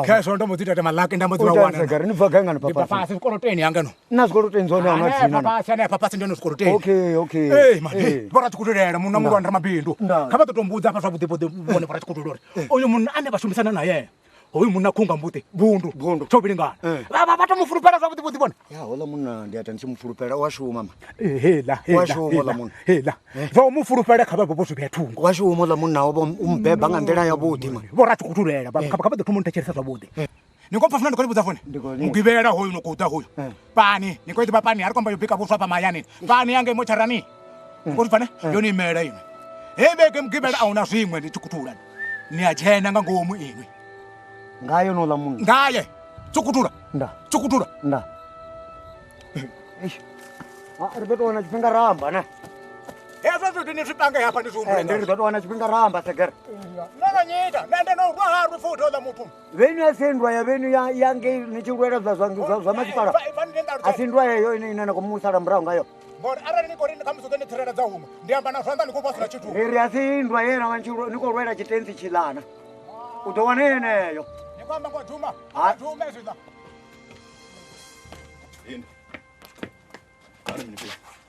Cash on the Mutita Malak and Damazu one. Papa, Corotani, Angano. Not Corotans on our Papa and Corotani. Okay. Hey, my dear, what I could read, I'm number one Ramabindo. Come to Muza from the one of Cotor. Oh, you mun never should be Sanaya. Oh, you Munakunga Muti, Bundu, Tshovhilingana. But for Paras of the one. Yeah, Olamuna, the attention for Perawashu, Mamma. Hela, Hela. Vomu for Perakaba to get two. Washu Molamun now, Bebang and Dena about him. What I could read about the communication about it. You go for Fernando Codafone. You bear a hole no Kota hole. Pani, you go to Papani, I come by pick up Papa Mayani. Pani and Mocharani. What's funny? You need Mary. Hey, make him give it on a swim when it took to run. Near Jen and go in. Gaio no lamun. Gaia. Chukutura. Chukutura. Na. Betul anak pinggir ramba, Every dinner happen to There is one as pinggir ramba segar. No, neither. Let no go hard with food on the mupum. When you send why when you are young, you wear the song so much para. I think why you in a Musa Brown Gaio. But I didn't come to the Terra Zone. They are Banana Fanda who was not you. Here I think why I want you to go where I get in Chilana. Who don't want any. You come back to Juma. I do message.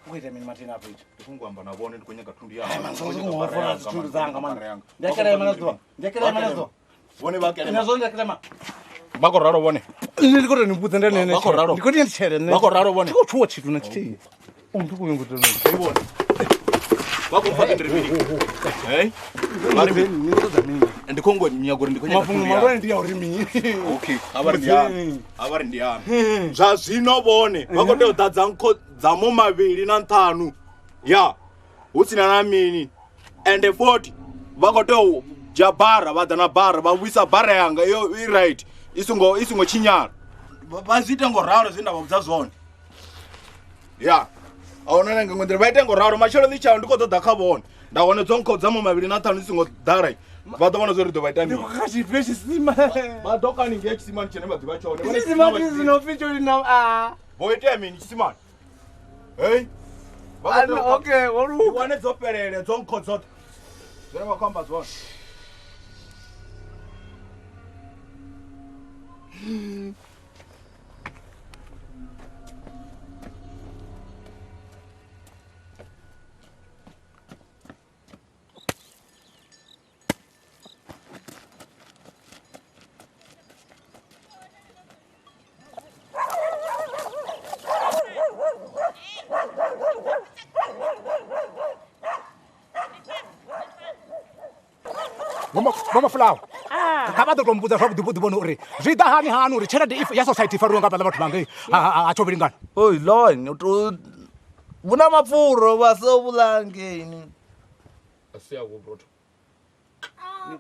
Wait a minute, Martina. Kungwamba na bone kwenye katundu yao. Manzo zungu zanga man. Ndekere manazo. Ndekere manazo. Bone bakere. Nazo ndekere. Bako raro bone. Ndiko nibuta ndene ne. Bako raro. Ndiko ndichere ne. Bako raro bone. Ko chuo chitu na chiti. Unduku yungutu ne. Bone. Bako fata ndribiri. Eh? Mari be ndiko zamini. Ndikongo nyagori ndiko nyagori. Mafungu marone ndi yaurimi. Okay. Abari ndi yami. Zvazvino bone. Bako ndo dadza nko Zamo maviri na ntanu. Ya. Usina na mini. And the 40. Vakoto jabara vadana bara vawisa bara yanga yo right. Isungo chinyara. Vazita ngoraro zinda vabudza zvone. Ya. Aona ngondre vaita ngoraro mashoro ndicha ndiko dodakavona. Ndaone dzonko zamo maviri na ntanu isungo darai. Vadovana zori do vaita mini. Kachi fresh sima. Madoka ninge chisima chene madziva chone. Sima no feature now Voite mini chisima. Hey? Okay, what do you want to operate? Don't consult. Then I'll come back one. Mama flower. Ka ba tlo mputsa fa botse bona ore zwi ita hani hani ore tšhelete ya society fa ruwa ka bala batho bange a Tshovhilingana. Oi lon to buna mapfuro ba so bulangeni. Asiya go bro.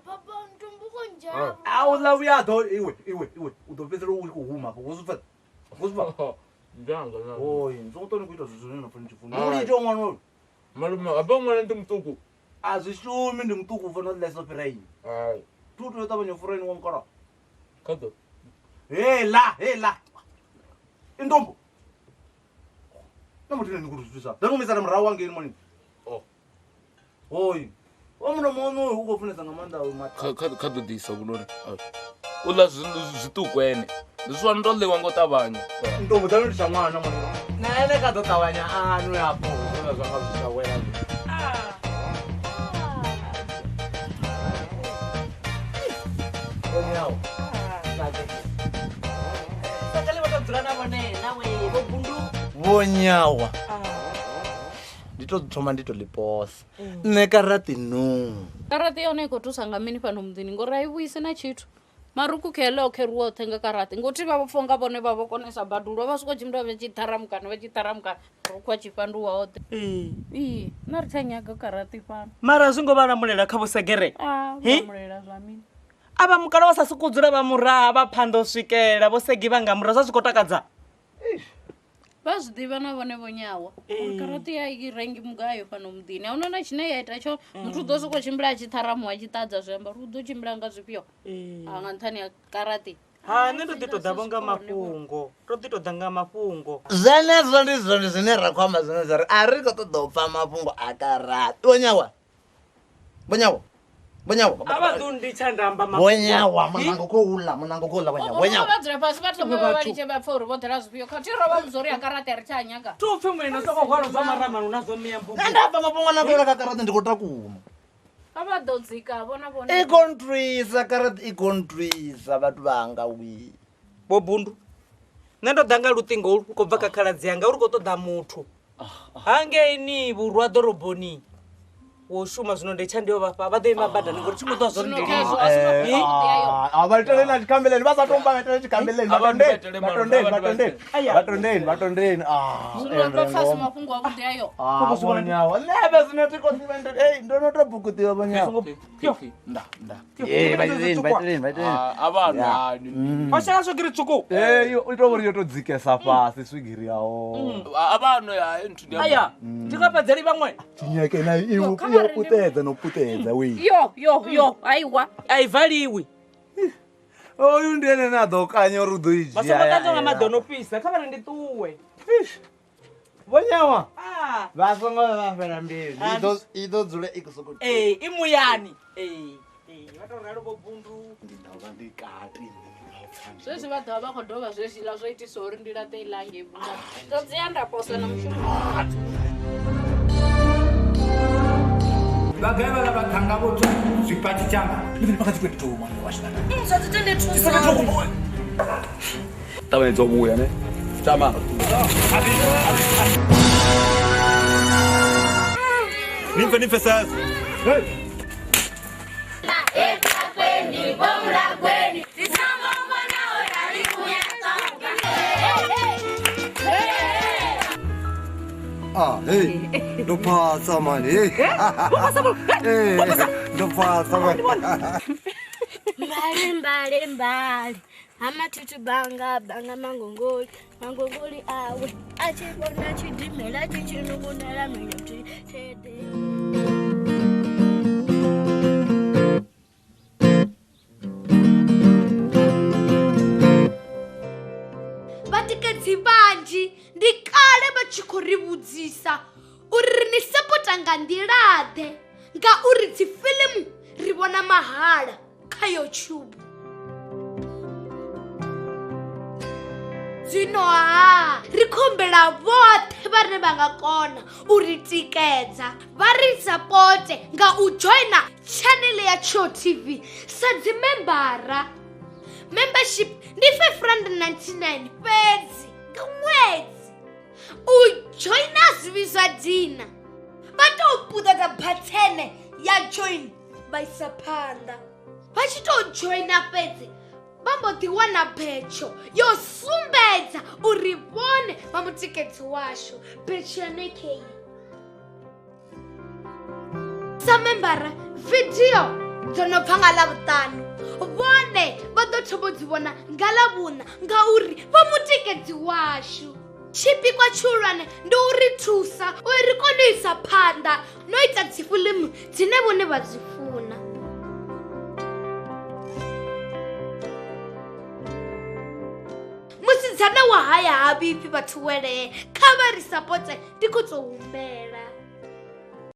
Papa ntumbuko njalo. Awula uyado iwe udo pezelo uri kuhuma kuzufata. Kuzufata. Njanga na. Oi nzotoni kuita zwizwini na funa chifuna. Uri jo mwana. Malume abongwana ndi mtuku. Azishumi ndi mtuku ufana leso perayi. Ai. Tutu yota banyo fureni wonkara. Kado. Hela. Indombo. Namutina ndikuzwisa. Danumisa na mrawa ngeni mani. Oh. Oi. Wamuna mono uko funesa ngamanda mata. Kado disa bulore. Ula zitukwene. Ziswa ndolle wango tabanya. Indombo danundisa mwana mani. Na ene kado tawanya anu yapo. Zona zwanga zwisawela. Onyawo. Sakale watadzulana vone nawe Bundu. Vonyawa. Nditothoma nditoliposa. Nne karati no. Karate yone ikotusa ngamini pano mudhini ngori aivuyise na chithu maruku khele okheruwa uthenga karate ngoti vavofonga vone vavokonesa badulwa vasviko chimnda vachitaramukana ruku achipanduwa ote narithanyaga karate pano Mara zvingo varamulela kha vosegere. vamulela zvamini Ava mukala wasasikudzura vamura vaphando swikela vosegi vangamura zvazvikotakadza. vazvidiva na vone vonyawa karate yairengi mugayo pano mudhini aunoona chine yaita cho mutu udosoko chimbila achitaramuwa achitadza zviamba rudo chimbila nga zvipiwa anga nthani ya karate Nne ndotitodavonga mafungo. Totitodanga mafungo. Zvenezvo ndizvo zvine rakwama zvinozari ari kutodopfa mafungo akarati. Vonyawa. Avadundi chandamba mafungo. Vonyawa manango koula vonyawa. vadzira pasi vatomeva valichevapfauri vodhera zvipiwa katirova muzori ya karate richanyaga Tupfe mwena sokohwaro zvamarama unazomiya mbugu. Ndabva mafungo nakola kakarati ndikotakuma. avadodzika vona vone Ikontrisa karati ikontrisa vatu vanga wi. Bundu. Nendodanga lutingo uri kubva kakhaladzi yanga uri kotoda muthu. Hange ini vurwa doroboni. Woshuma zvino ndechandiyo vapa vadoima badani ngoti chimoto zvondiri. Avatolena chikambeleni vasatomba vatole chikambeleni vatondeni. zvinotofasa mafungo akudyayo Vonyawa. Neve zvinotikosimende. Hey ndonotobhukutiwa vonyawa. Vaitereni. Avana. Washaka swigiri tsuku. Itovori yotodzikesa pasi swigiri yawo. Avano ya ntudi. Aya, ndikapadzeri vamwe. Chinyake na iwo kutedza nokutedza we. yo aiwa Aivaliwi. Oyu ndiene nadhokanya rudo iji. Vasomakadzonga madhonopisa kavana ndituwe. Vonyawa. Vasongo vafera mbiri. Idodzule ikusokuti. Imuyani. Vatoralo Bundu. Ndinova ndikati. zvesvi vadhava vakadhova zvezvila zvoitisori ndilate ilange bunda todziya ndaposa namushumo Vagaya vakathanga voti zvipati changa. Ndiri pakati kwetoro mwana washina. zvatitende tusa Tavenzo buya ne. Chama. Nimfe sasa. Hey. Hey, ndo pasa mani. Ndo pasa mani. mbali amatutu banga mangongoli awe achibona chidimela chichinungunela miyoti tede vatikadzi vanji ndikale vachikorivudzisa uri ni sapota nga ndilade ngauri dzifilimu ri vona mahala kha YouTube. Zwino ri khombela vothe vhane vha nga kona u ri tikedza vha ri sapote nga u joina channel ya Tsho TV sa dzimembara. Membership ndi R599 fhedzi nga ṅwedzi. U joina zwivhiswa dina vha tou puṱedza bhathene ya join vha isa phanḓa vha tshi tou joina fhedzi vha mbo ḓi wana betsho yo sumbedza uri vhone vha mutikedzi washu betsho yane kei sa membara vidio dzo no bva nga ḽavhuṱanu vhone vha ḓo thoma dzi vhona nga ḽavhuṋa ngauri vha mutikedzi washu tshipikwa tshihulwane ndi u ri thusa uri ri kone u isa phanḓa no ita dzifiḽimu dzine vhone vha dzi funa musidzana wa haya ha vhipfi vhathu welee kha vha ri sapote ndi khou tou humbela